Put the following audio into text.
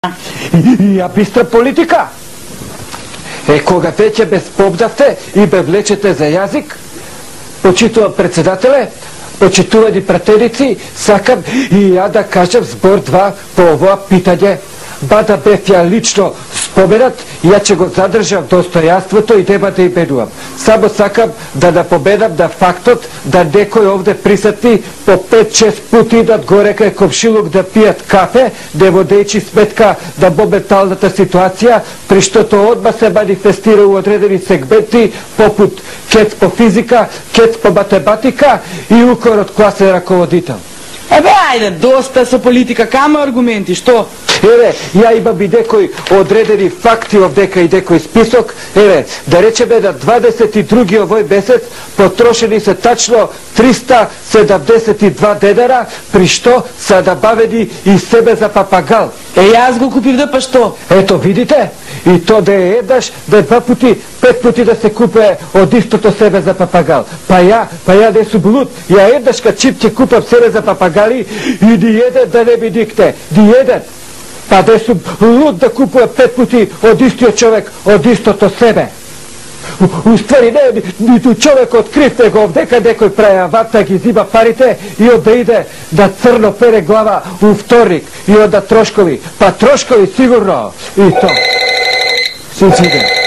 Ја бистра политика. Кога веќе бе спомнавте и бе влечете за јазик, почитувам председателе, почитувани пратеници, сакам и ја да кажам збор-два по овоа питање. Бада бев ја лично споменат, ја ќе го задржам достојанството и нема да именувам. Само сакам да напоменам на фактот да некој овде присутни по 5-6 пути идат горе кај комшилук да пијат кафе, не му дејчи сметка на моменталната ситуација, при што тоа одма се манифестира у одредени сегменти, попут кец по физика, кец по математика и укор од класен раководител. Ајде, доста со политика, камо аргументи, што? Ја имам и некои одредени факти овдека и некој список. Да речеме на 22 овој месец потрошени се тачно 372 денара, при што се набавени и себе за папагал. Јас го купив да, па што? Ето видите, и то да е еднаш, да е 2 пути, 5 пути да се купе од истото себе за папагал. Па ја не сум луд, ја еднаш ка чип ќе купам себе за папагали и ни еден да не ми никне, ни еден. Па да сум луд да купува 5 пути од истиот човек, од истото себе. Уствари не, ниту човек открив него овдека некој прави авата, ги зима парите и онда иде да црно пере глава у вторник и онда трошкови. Па трошкови сигурно и то. Си иде.